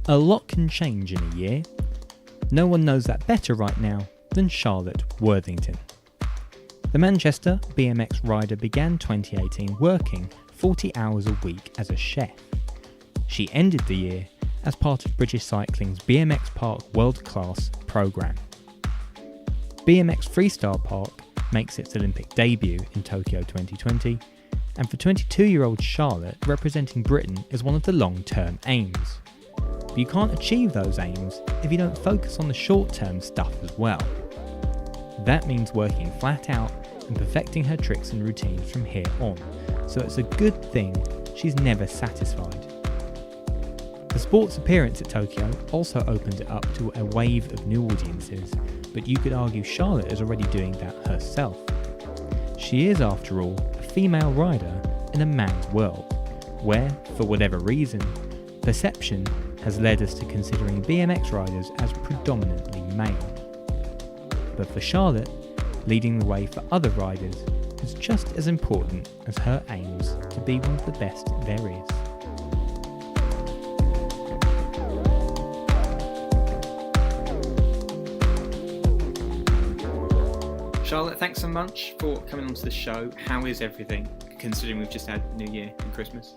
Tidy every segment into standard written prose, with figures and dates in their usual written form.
A lot can change in a year. No one knows that better right now than Charlotte Worthington. The Manchester BMX rider began 2018 working 40 hours a week as a chef. She ended the year as part of British Cycling's BMX Park World Class programme. BMX Freestyle Park makes its Olympic debut in Tokyo 2020, and for 22-year-old Charlotte, representing Britain is one of the long-term aims. But you can't achieve those aims if you don't focus on the short-term stuff as well. That means working flat out and perfecting her tricks and routines from here on, so it's a good thing she's never satisfied. The sports appearance at Tokyo also opened it up to a wave of new audiences, but you could argue Charlotte is already doing that herself. She is, after all, a female rider in a man's world, where, for whatever reason, perception has led us to considering BMX riders as predominantly male. But for Charlotte, leading the way for other riders is just as important as her aims to be one of the best there is. Charlotte, thanks so much for coming onto the show. How is everything, considering we've just had New Year and Christmas?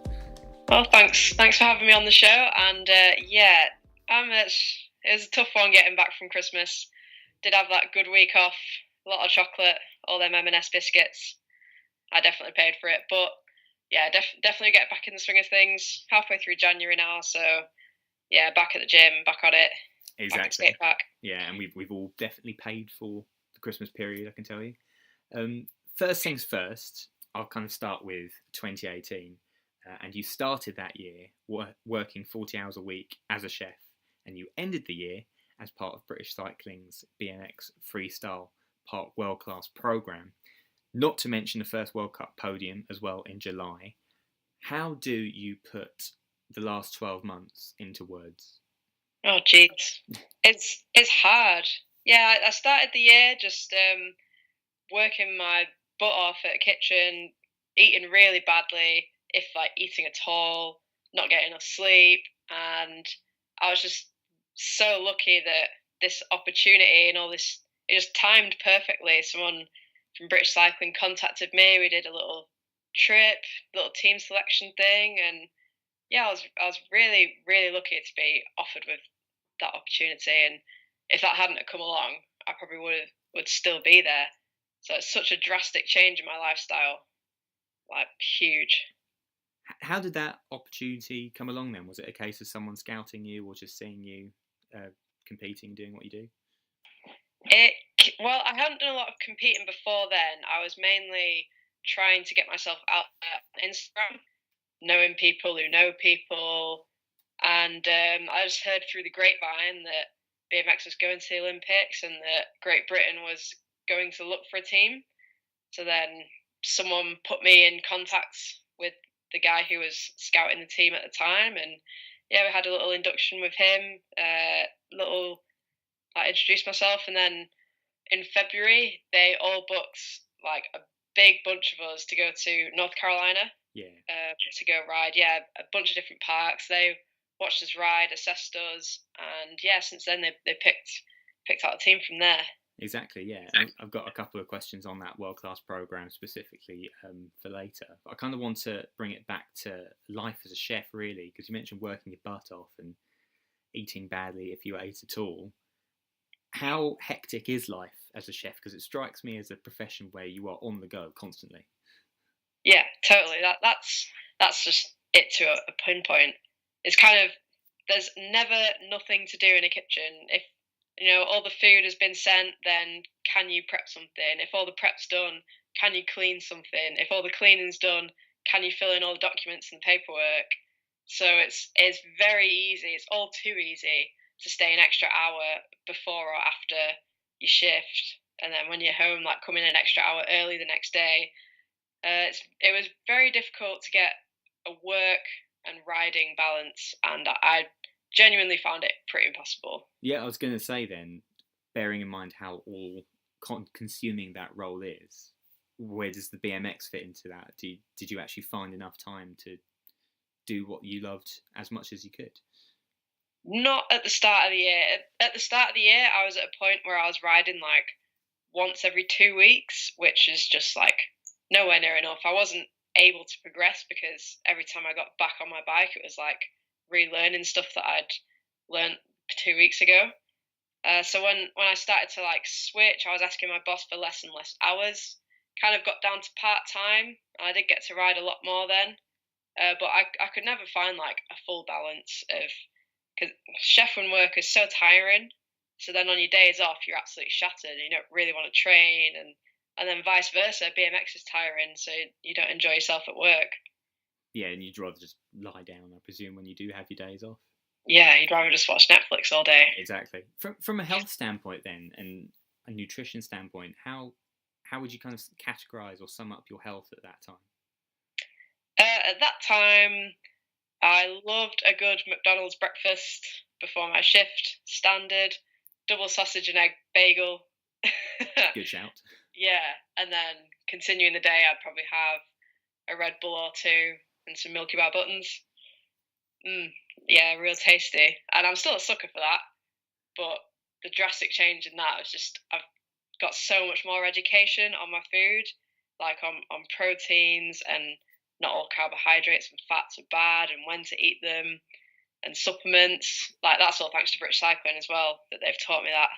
Well, thanks for having me on the show. And it was a tough one getting back from Christmas. Did have that good week off, a lot of chocolate, all them M&S biscuits. I definitely paid for it, but yeah, definitely get back in the swing of things. Halfway through January now, so yeah, back at the gym, back on it. Exactly. Back. Yeah, and we've all definitely paid for the Christmas period, I can tell you. First things first, I'll kind of start with 2018. And you started that year working 40 hours a week as a chef, and you ended the year as part of British Cycling's BMX Freestyle Park World Class programme, not to mention the first World Cup podium as well in July. How do you put the last 12 months into words? Oh, jeez. It's hard. Yeah, I started the year just working my butt off at the kitchen, eating really badly, if eating at all, not getting enough sleep, and I was just so lucky that this opportunity and all this, it just timed perfectly. Someone from British Cycling contacted me. We did a little trip, little team selection thing, and yeah, I was really, really lucky to be offered with that opportunity. And if that hadn't have come along, I probably would still be there. So it's such a drastic change in my lifestyle, huge. How did that opportunity come along then? Was it a case of someone scouting you or just seeing you competing, doing what you do? Well, I hadn't done a lot of competing before then. I was mainly trying to get myself out there on Instagram, knowing people who know people. And I just heard through the grapevine that BMX was going to the Olympics and that Great Britain was going to look for a team. So then someone put me in contact with the guy who was scouting the team at the time, and yeah, we had a little induction with him, I introduced myself, and then in February they all booked a big bunch of us to go to North Carolina. To go ride, a bunch of different parks. They watched us ride, assessed us, and yeah, since then they picked out a team from there. Exactly, yeah. I've got a couple of questions on that world-class programme specifically for later. But I kind of want to bring it back to life as a chef, really, because you mentioned working your butt off and eating badly if you ate at all. How hectic is life as a chef? Because it strikes me as a profession where you are on the go constantly. Yeah, totally. That's just it to a pinpoint. It's kind of, there's never nothing to do in a kitchen. If all the food has been sent, then can you prep something? If all the prep's done, can you clean something? If all the cleaning's done, can you fill in all the documents and paperwork? So it's very easy. It's all too easy to stay an extra hour before or after your shift, and then when you're home, come in an extra hour early the next day. It was very difficult to get a work and riding balance, and I genuinely found it pretty impossible. Yeah, I was going to say then, bearing in mind how all-consuming that role is, where does the BMX fit into that? Did you actually find enough time to do what you loved as much as you could? Not at the start of the year. At the start of the year, I was at a point where I was riding like once every 2 weeks, which is just like nowhere near enough. I wasn't able to progress because every time I got back on my bike, it was like relearning stuff that I'd learned 2 weeks ago. So when I started to like switch, I was asking my boss for less and less hours. Kind of got down to part time. I did get to ride a lot more then, but I could never find like a full balance of because chefing work is so tiring. So then on your days off, you're absolutely shattered. And you don't really want to train, and then vice versa. BMX is tiring, so you don't enjoy yourself at work. Yeah, and you'd rather just lie down, I presume, when you do have your days off. Yeah, you'd rather just watch Netflix all day. Exactly. From a health standpoint, then, and a nutrition standpoint, how would you kind of categorize or sum up your health at that time? At that time, I loved a good McDonald's breakfast before my shift, standard, double sausage and egg bagel. Good shout. Yeah, and then continuing the day, I'd probably have a Red Bull or two and some Milky Bar buttons. Yeah, real tasty. And I'm still a sucker for that, but the drastic change in that was just I've got so much more education on my food, like on proteins and not all carbohydrates and fats are bad and when to eat them and supplements. Like that's all thanks to British Cycling as well that they've taught me that.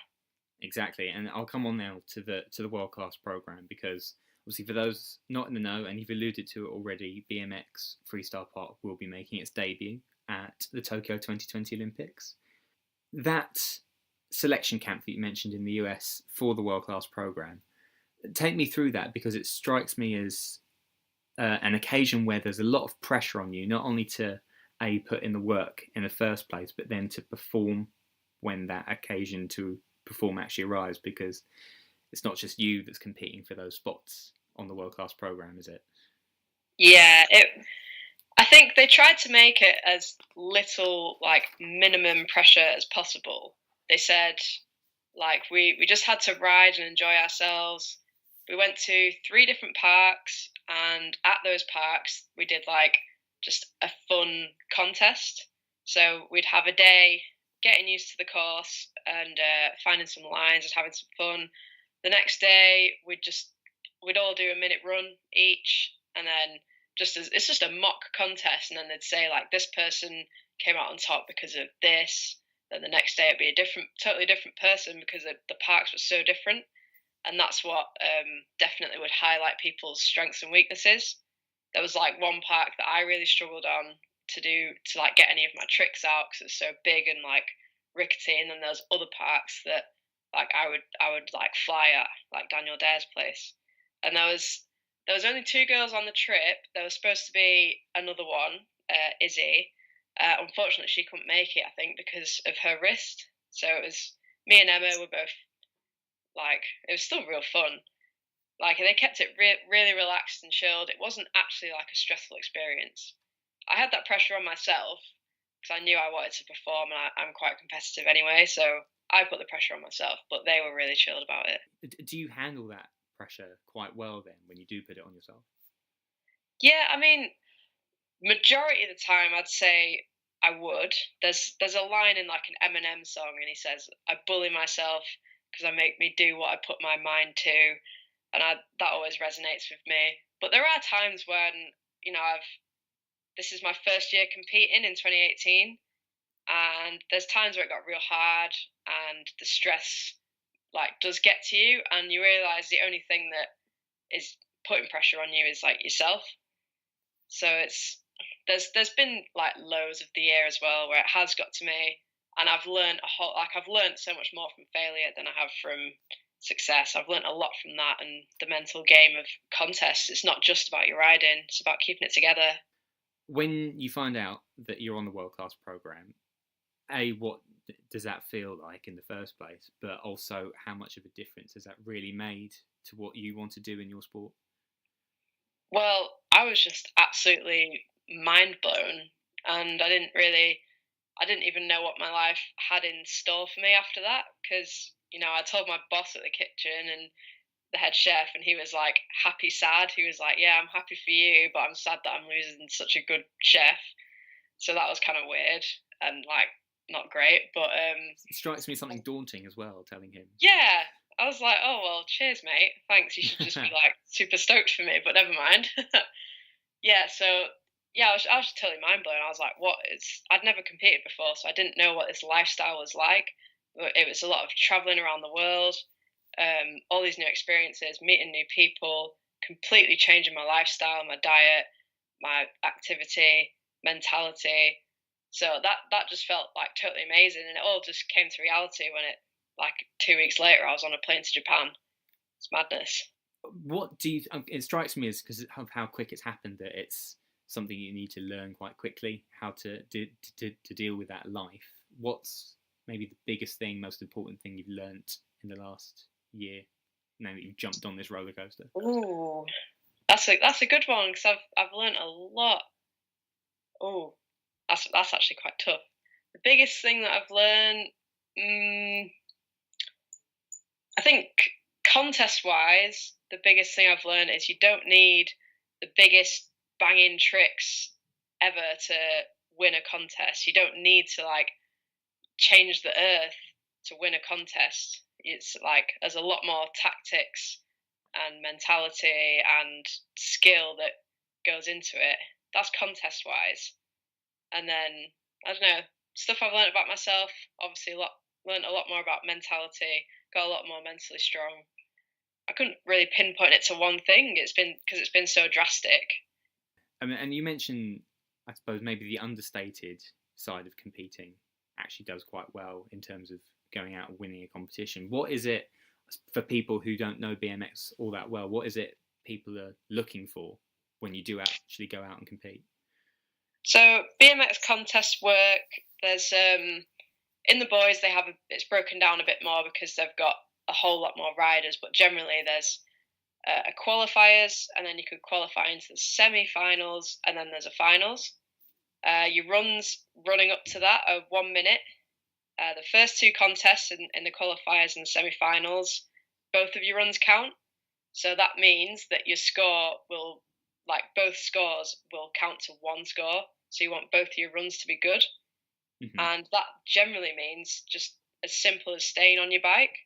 Exactly, and I'll come on now to the world class program because obviously for those not in the know, and you've alluded to it already, BMX Freestyle Park will be making its debut at the Tokyo 2020 Olympics. That selection camp that you mentioned in the US for the world class program, take me through that because it strikes me as an occasion where there's a lot of pressure on you, not only to put in the work in the first place, but then to perform when that occasion to perform actually arrives, because it's not just you that's competing for those spots on the world class program, is it? Yeah, I think they tried to make it as little like minimum pressure as possible. They said like we just had to ride and enjoy ourselves. We went to 3 different parks, and at those parks we did like just a fun contest. So we'd have a day getting used to the course and finding some lines and having some fun. The next day we'd all do a minute run each, and then it's just a mock contest, and then they'd say like this person came out on top because of this. Then the next day it'd be a totally different person because the parks were so different, and that's what definitely would highlight people's strengths and weaknesses. There was like one park that I really struggled on to like get any of my tricks out because it's so big and like rickety, and then there's other parks that like I would like fly at, like Daniel Dare's place, and there was only 2 girls on the trip. There was supposed to be another one, Izzy. Unfortunately, she couldn't make it. I think because of her wrist. So it was me and Emma were both like it was still real fun. Like they kept it really relaxed and chilled. It wasn't actually like a stressful experience. I had that pressure on myself because I knew I wanted to perform, and I'm quite competitive anyway. So I put the pressure on myself, but they were really chilled about it. Do you handle that pressure quite well then when you do put it on yourself? Yeah, I mean, majority of the time, I'd say I would. There's a line in like an Eminem song, and he says, "I bully myself because I make me do what I put my mind to," and that always resonates with me. But there are times when this is my first year competing in 2018, and there's times where it got real hard, and the stress like does get to you, and you realize the only thing that is putting pressure on you is like yourself. So there's been like lows of the year as well where it has got to me, and I've learned so much more from failure than I have from success. I've learned a lot from that and the mental game of contests. It's not just about your riding; it's about keeping it together. When you find out that you're on the world class program, what does that feel like in the first place? But also, how much of a difference has that really made to what you want to do in your sport? Well, I was just absolutely mind blown, and I didn't even know what my life had in store for me after that because I told my boss at the kitchen and the head chef, and he was like happy sad. He was like, "Yeah, I'm happy for you, but I'm sad that I'm losing such a good chef." So that was kind of weird, and like not great. But It strikes me something daunting as well, telling him. yeah, I was like, oh well, cheers, mate. Thanks. You should just be like super stoked for me, but never mind. Yeah, so yeah, I was just totally mind blown. I was like, what is? I'd never competed before, so I didn't know what this lifestyle was like. But it was a lot of traveling around the world, all these new experiences, meeting new people, completely changing my lifestyle, my diet, my activity, mentality. So that just felt like totally amazing, and it all just came to reality when it, like 2 weeks later, I was on a plane to Japan. It's madness. What do you? It strikes me as because of how quick it's happened that it's something you need to learn quite quickly how to deal with that life. What's maybe the biggest thing, most important thing you've learnt in the last year? Now that you've jumped on this roller coaster. Ooh, that's a good one because I've learned a lot. Oh, that's actually quite tough. The biggest thing that I've learned, I think, contest wise, the biggest thing I've learned is you don't need the biggest banging tricks ever to win a contest. You don't need to like change the earth to win a contest. It's like there's a lot more tactics and mentality and skill that goes into it. That's contest wise. And then I don't know, stuff I've learned about myself. Obviously, learned a lot more about mentality. Got a lot more mentally strong. I couldn't really pinpoint it to one thing. It's been so drastic. I mean, and you mentioned, I suppose, maybe the understated side of competing actually does quite well in terms of going out and winning a competition. What is it for people who don't know BMX all that well? What is it people are looking for when you do actually go out and compete? So BMX contests work. There's in the boys it's broken down a bit more because they've got a whole lot more riders, but generally there's a qualifiers, and then you could qualify into the semi-finals, and then there's a finals. Your runs running up to that are 1 minute. The first two contests in the qualifiers and the semi-finals, both of your runs count. So that means that your score will, like both scores will count to one score. So you want both of your runs to be good. Mm-hmm. And that generally means just as simple as staying on your bike.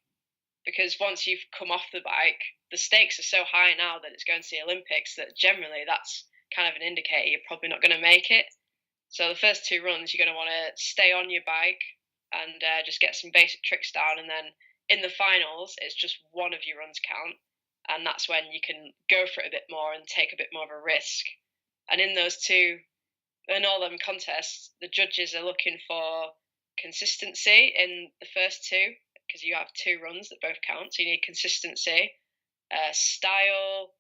Because once you've come off the bike, the stakes are so high now that it's going to the Olympics that generally that's kind of an indicator you're probably not going to make it. So the first two runs, you're going to want to stay on your bike and just get some basic tricks down. And then in the finals, it's just one of your runs count. And that's when you can go for it a bit more and take a bit more of a risk. And in all them contests, the judges are looking for consistency in the first two, because you have two runs that both count. So you need consistency, style,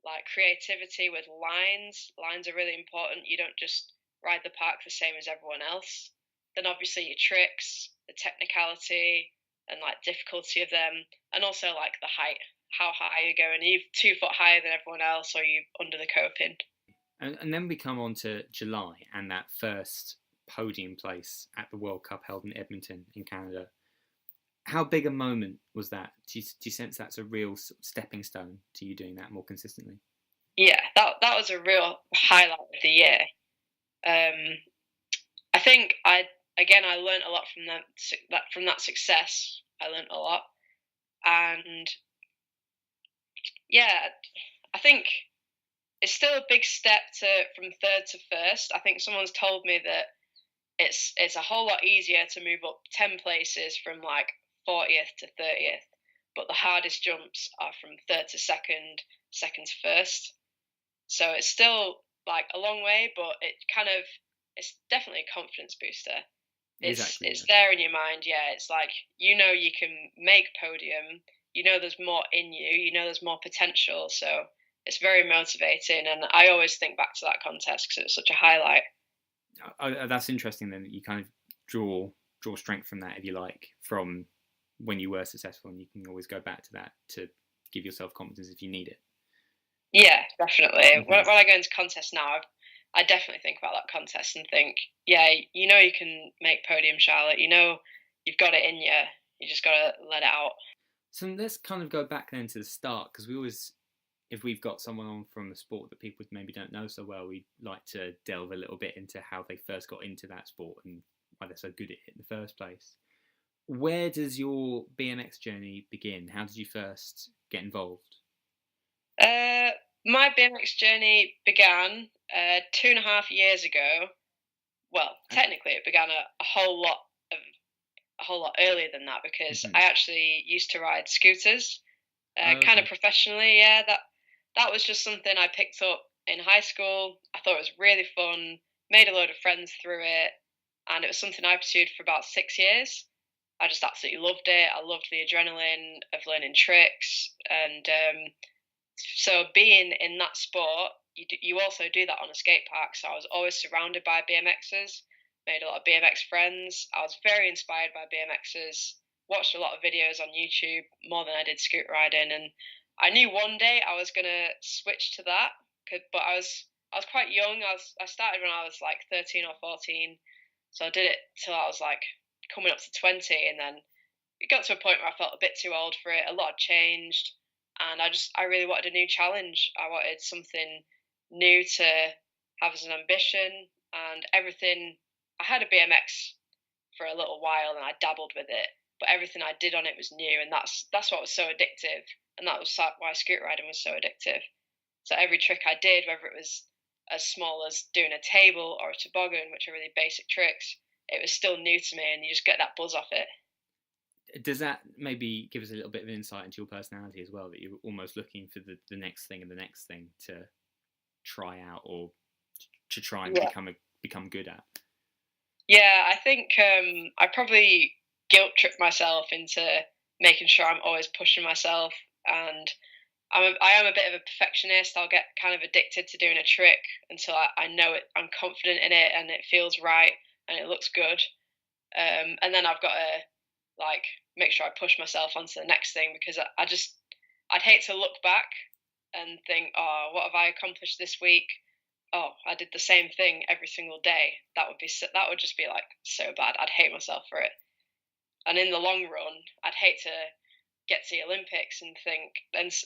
like creativity with lines. Lines are really important. You don't just ride the park the same as everyone else. Then obviously your tricks, the technicality, and like difficulty of them, and also like the height. How high you're going? Are you 2 foot higher than everyone else, or are you under the coping? And then we come on to July and that first podium place at the World Cup held in Edmonton in Canada. How big a moment was that? Do you sense that's a real stepping stone to you doing that more consistently? Yeah, that was a real highlight of the year. I think I learned a lot from that success. I learned a lot, and yeah, I think it's still a big step from third to first. I think someone's told me that it's a whole lot easier to move up 10 places from like 40th to 30th, but the hardest jumps are from third to second, second to first. So it's still like a long way, but it's definitely a confidence booster. It's there in your mind. Yeah, it's like, you can make podium. There's more in you. There's more potential. So it's very motivating, and I always think back to that contest because it was such a highlight. That's interesting then, that you kind of draw strength from that, if you like, from when you were successful, and you can always go back to that to give yourself confidence if you need it. Yeah, definitely. Mm-hmm. When I go into contests now, I definitely think about that contest and think, yeah, you can make podium, Charlotte. You've got it in you. You just got to let it out. So let's kind of go back then to the start, because we always, if we've got someone on from a sport that people maybe don't know so well, we like to delve a little bit into how they first got into that sport and why they're so good at it in the first place. Where does your BMX journey begin? How did you first get involved? My BMX journey began 2.5 years ago. Well, technically, it began a whole lot earlier than that, because I actually used to ride scooters, kind of professionally. Yeah, that was just something I picked up in high school. I thought it was really fun. Made a load of friends through it, and it was something I pursued for about 6 years. I just absolutely loved it. I loved the adrenaline of learning tricks, and so being in that sport, you also do that on a skate park. So I was always surrounded by BMXers, made a lot of BMX friends. I was very inspired by BMXers, watched a lot of videos on YouTube, more than I did scooter riding, and I knew one day I was gonna switch to that. But I was quite young. I started when I was like 13 or 14, so I did it till I was like coming up to 20, and then it got to a point where I felt a bit too old for it. A lot had changed, and I really wanted a new challenge. I wanted something new to have as an ambition, and everything. I had a BMX for a little while, and I dabbled with it, but everything I did on it was new, and that's what was so addictive, and that was why scooter riding was so addictive. So every trick I did, whether it was as small as doing a table or a toboggan, which are really basic tricks, it was still new to me, and you just get that buzz off it. Does that maybe give us a little bit of insight into your personality as well, that you're almost looking for the next thing and the next thing to try out, or to try and become good at? Yeah, I think I probably guilt trip myself into making sure I'm always pushing myself, and I am a bit of a perfectionist. I'll get kind of addicted to doing a trick until I know it, I'm confident in it, and it feels right, and it looks good. And then I've got to like make sure I push myself onto the next thing, because I'd hate to look back and think, oh, what have I accomplished this week? Oh, I did the same thing every single day. That would just be like so bad. I'd hate myself for it. And in the long run, I'd hate to get to the Olympics and think,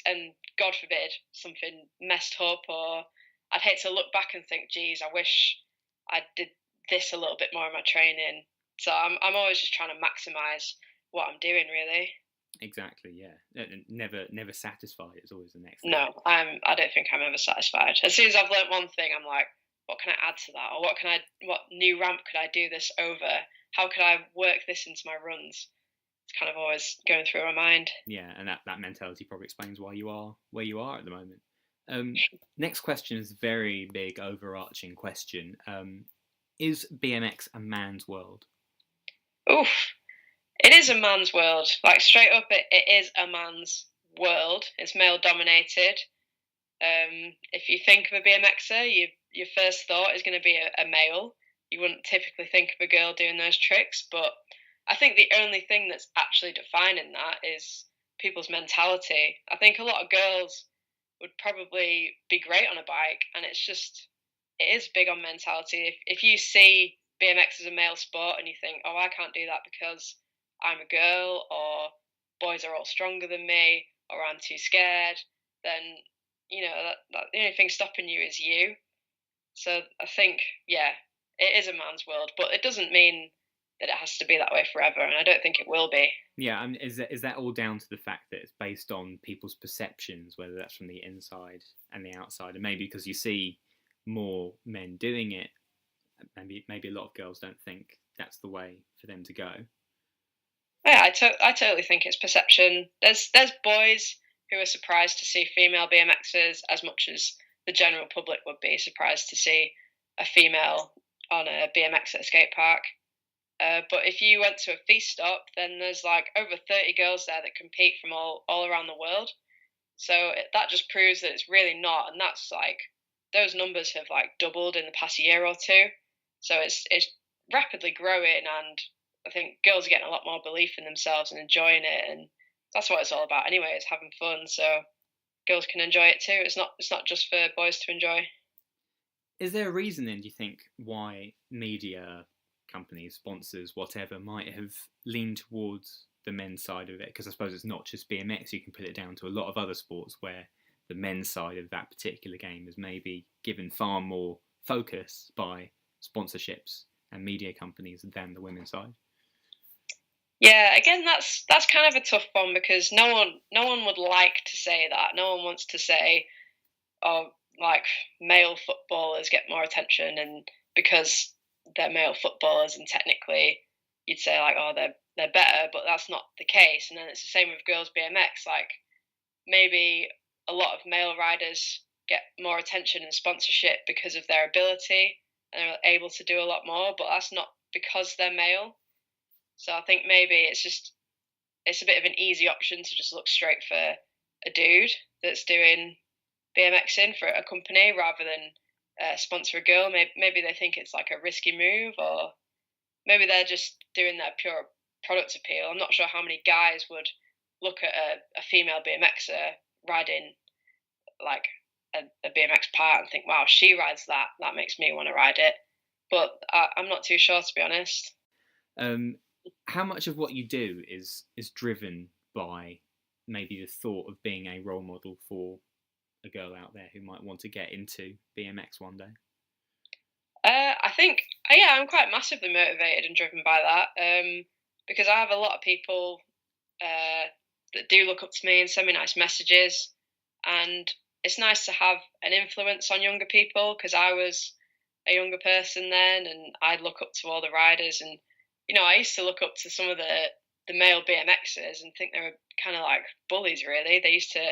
and God forbid something messed up, or I'd hate to look back and think, geez, I wish I did this a little bit more in my training. So I'm always just trying to maximize what I'm doing, really. Exactly, yeah. Never satisfied. It's always the next thing. No, I don't think I'm ever satisfied. As soon as I've learnt one thing, I'm like, what can I add to that, or what new ramp could I do this over? How could I work this into my runs? It's kind of always going through my mind. Yeah, and that mentality probably explains why you are where you are at the moment. Next question is a very big overarching question. Is BMX a man's world? Oof. It is a man's world. Like, straight up, it is a man's world. It's male dominated. If you think of a BMXer, your first thought is going to be a male. You wouldn't typically think of a girl doing those tricks, but I think the only thing that's actually defining that is people's mentality. I think a lot of girls would probably be great on a bike, and it is big on mentality. If you see BMX as a male sport and you think, oh, I can't do that because I'm a girl, or boys are all stronger than me, or I'm too scared, then that the only thing stopping you is you. So I think, yeah, it is a man's world, but it doesn't mean that it has to be that way forever, and I don't think it will be. Yeah, I mean, is that all down to the fact that it's based on people's perceptions, whether that's from the inside and the outside, and maybe because you see more men doing it, maybe a lot of girls don't think that's the way for them to go. Yeah, I totally think it's perception. There's boys who are surprised to see female BMXers as much as the general public would be surprised to see a female on a BMX at a skate park. But if you went to a feast stop, then there's like over 30 girls there that compete from all around the world. So that just proves that it's really not, and that's like, those numbers have like doubled in the past year or two. So it's rapidly growing, and I think girls are getting a lot more belief in themselves and enjoying it, and that's what it's all about anyway. It's having fun, so girls can enjoy it too. It's not just for boys to enjoy. Is there a reason then, do you think, why media companies, sponsors, whatever, might have leaned towards the men's side of it? Because I suppose it's not just BMX. You can put it down to a lot of other sports where the men's side of that particular game is maybe given far more focus by sponsorships and media companies than the women's side. Yeah, again, that's kind of a tough one because no one would like to say that. No one wants to say, oh, like male footballers get more attention, and because they're male footballers, and technically you'd say like, oh, they're better, but that's not the case. And then it's the same with girls BMX. Like maybe a lot of male riders get more attention and sponsorship because of their ability and they're able to do a lot more, but that's not because they're male. So I think maybe it's a bit of an easy option to just look straight for a dude that's doing BMXing for a company rather than sponsor a girl. Maybe they think it's like a risky move, or maybe they're just doing their pure product appeal. I'm not sure how many guys would look at a female BMXer riding like a BMX part and think, wow, she rides that. That makes me want to ride it. But I'm not too sure, to be honest. How much of what you do is driven by maybe the thought of being a role model for a girl out there who might want to get into BMX one day? I think, yeah, I'm quite massively motivated and driven by that because I have a lot of people that do look up to me and send me nice messages. And it's nice to have an influence on younger people because I was a younger person then and I'd look up to all the riders. And, you know, I used to look up to some of the male BMXers and think they were kind of like bullies, really. They used to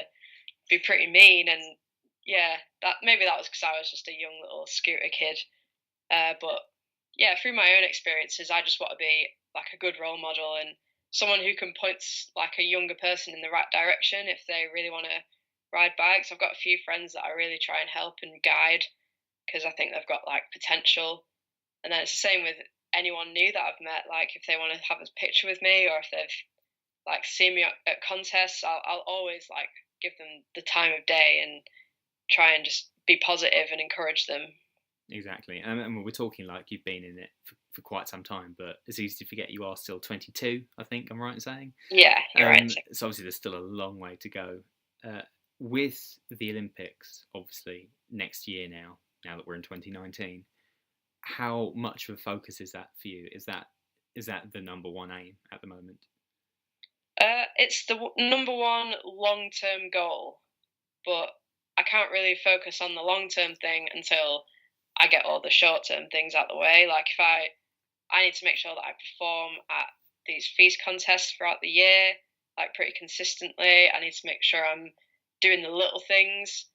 be pretty mean. And yeah, maybe that was because I was just a young little scooter kid. But yeah, through my own experiences, I just want to be like a good role model and someone who can point like a younger person in the right direction if they really want to ride bikes. I've got a few friends that I really try and help and guide because I think they've got like potential. And then it's the same with anyone new that I've met. Like if they want to have a picture with me or if they've like seen me at contests, I'll always like give them the time of day and try and just be positive and encourage them. Exactly. And we're talking like you've been in it for quite some time, but it's easy to forget you are still 22, I think I'm right in saying. Yeah, you're right. So obviously there's still a long way to go. With the Olympics, obviously, next year now that we're in 2019, how much of a focus is that for you? Is that the number one aim at the moment? It's the number one long-term goal, but I can't really focus on the long-term thing until I get all the short-term things out the way. Like if I need to make sure that I perform at these feast contests throughout the year, like pretty consistently. I need to make sure I'm doing the little things,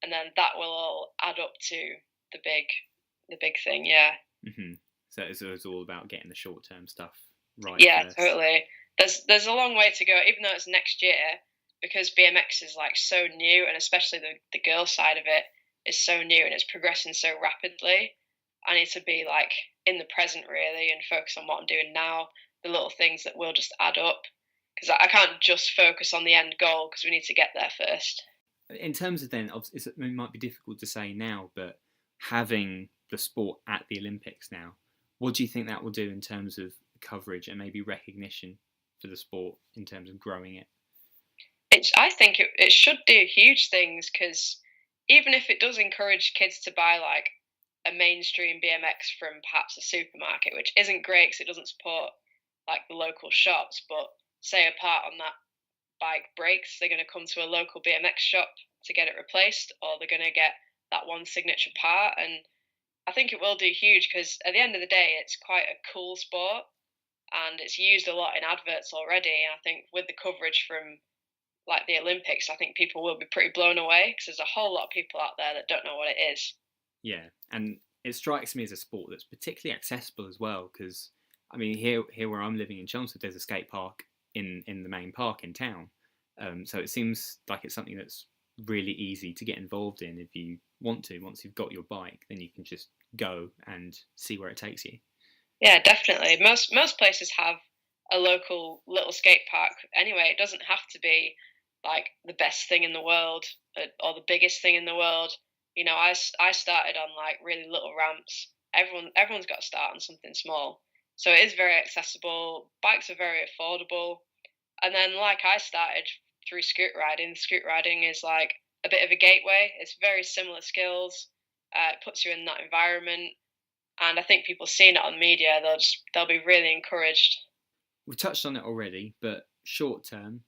and then that will all add up to the big thing. Yeah. Mm-hmm. So it's all about getting the short-term stuff right. Yeah, first. totally. There's a long way to go, even though it's next year, because BMX is like so new, and especially the girl side of it is so new and it's progressing so rapidly. I need to be like in the present really and focus on what I'm doing now, the little things that will just add up. Because I can't just focus on the end goal because we need to get there first. In terms of then, it might be difficult to say now, but having the sport at the Olympics now, what do you think that will do in terms of coverage and maybe recognition for the sport in terms of growing it? I think it should do huge things because even if it does encourage kids to buy like a mainstream BMX from perhaps a supermarket, which isn't great because it doesn't support like the local shops, but say a part on that bike breaks, they're going to come to a local BMX shop to get it replaced, or they're going to get that one signature part. And I think it will do huge because at the end of the day, it's quite a cool sport and it's used a lot in adverts already. And I think with the coverage from like the Olympics, I think people will be pretty blown away because there's a whole lot of people out there that don't know what it is. Yeah, and it strikes me as a sport that's particularly accessible as well because, I mean, here where I'm living in Chelmsford, there's a skate park in the main park in town. So it seems like it's something that's really easy to get involved in if you want to. Once you've got your bike, then you can just go and see where it takes you. Yeah, definitely. Most places have a local little skate park anyway. It doesn't have to be like the best thing in the world or the biggest thing in the world. You know, I started on like really little ramps. Everyone's got to start on something small. So it is very accessible. Bikes are very affordable. And then like I started through scooter riding. Scooter riding is like a bit of a gateway. It's very similar skills. It puts you in that environment. And I think people seeing it on media, they'll be really encouraged. We've touched on it already, but short term,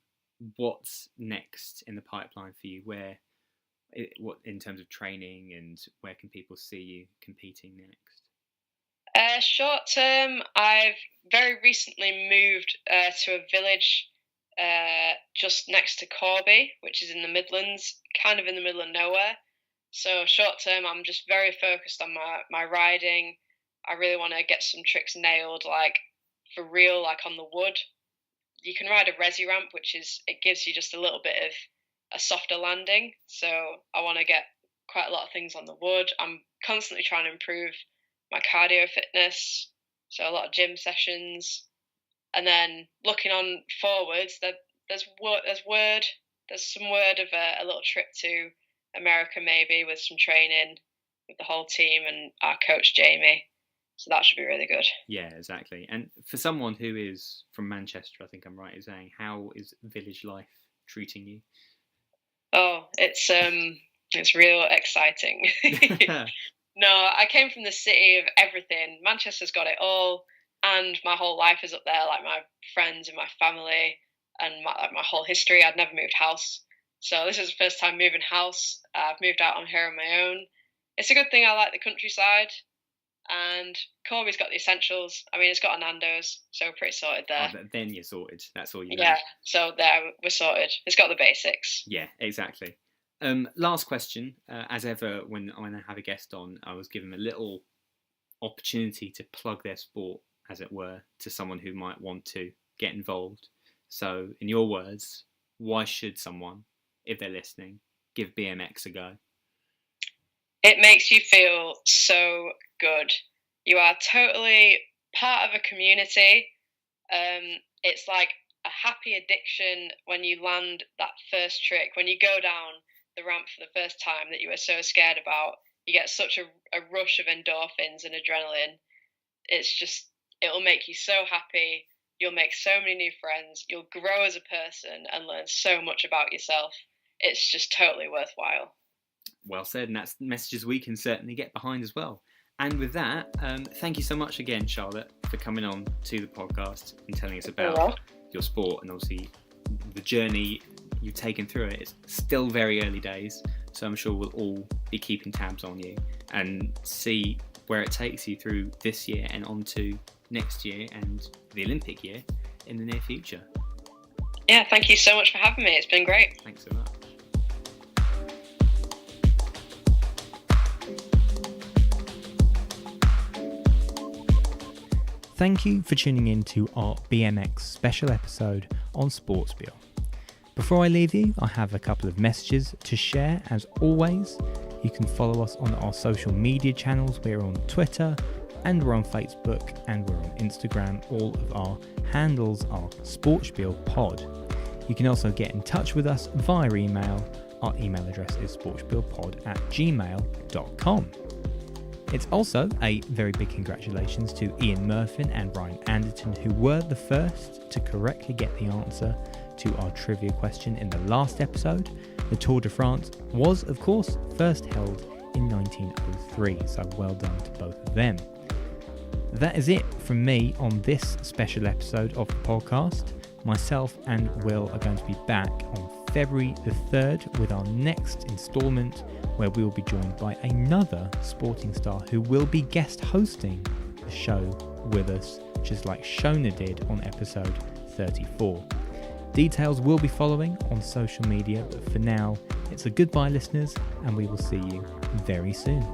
what's next in the pipeline for you? What in terms of training, and where can people see you competing next? Short term, I've very recently moved to a village just next to Corby, which is in the Midlands, kind of in the middle of nowhere. So short term, I'm just very focused on my riding. I really want to get some tricks nailed, like for real, like on the wood. You can ride a resi ramp, it gives you just a little bit of a softer landing. So I want to get quite a lot of things on the wood. I'm constantly trying to improve my cardio fitness, so a lot of gym sessions. And then looking on forwards, there's some word of a little trip to America, maybe, with some training with the whole team and our coach Jamie. So that should be really good. Yeah, exactly. And for someone who is from Manchester, I think I'm right in saying, how is village life treating you? Oh, it's real exciting. No, I came from the city of everything. Manchester's got it all, and my whole life is up there, like my friends and my family and my whole history. I'd never moved house. So this is the first time moving house. I've moved out on here on my own. It's a good thing I like the countryside. And Corby's got the essentials. I mean, it's got a Nando's, so we're pretty sorted there. Oh, then you're sorted. That's all you need. Yeah, so there, we're sorted. It's got the basics. Yeah, exactly. Last question. As ever, when I have a guest on, I was given a little opportunity to plug their sport, as it were, to someone who might want to get involved. So, in your words, why should someone, if they're listening, give BMX a go? It makes you feel so good. You are totally part of a community. It's like a happy addiction when you land that first trick, when you go down the ramp for the first time that you were so scared about. You get such a rush of endorphins and adrenaline. It'll make you so happy. You'll make so many new friends. You'll grow as a person and learn so much about yourself. It's just totally worthwhile. Well said, and that's messages we can certainly get behind as well. And with that, thank you so much again, Charlotte, for coming on to the podcast and telling us about your sport and obviously the journey you've taken through it. It's still very early days, so I'm sure we'll all be keeping tabs on you and see where it takes you through this year and on to next year and the Olympic year in the near future. Yeah, thank you so much for having me. It's been great. Thanks so much. Thank you for tuning in to our BMX special episode on SportSpiel. Before I leave you, I have a couple of messages to share. As always, you can follow us on our social media channels. We're on Twitter and we're on Facebook and we're on Instagram. All of our handles are SportSpiel Pod. You can also get in touch with us via email. Our email address is sportspielpod@gmail.com. It's also a very big congratulations to Ian Murphin and Ryan Anderton, who were the first to correctly get the answer to our trivia question in the last episode. The Tour de France was, of course, first held in 1903, so well done to both of them. That is it from me on this special episode of the podcast. Myself and Will are going to be back on February the 3rd with our next instalment, where we will be joined by another sporting star who will be guest hosting the show with us, just like Shona did on episode 34. Details will be following on social media, but for now, it's a goodbye, listeners, and we will see you very soon.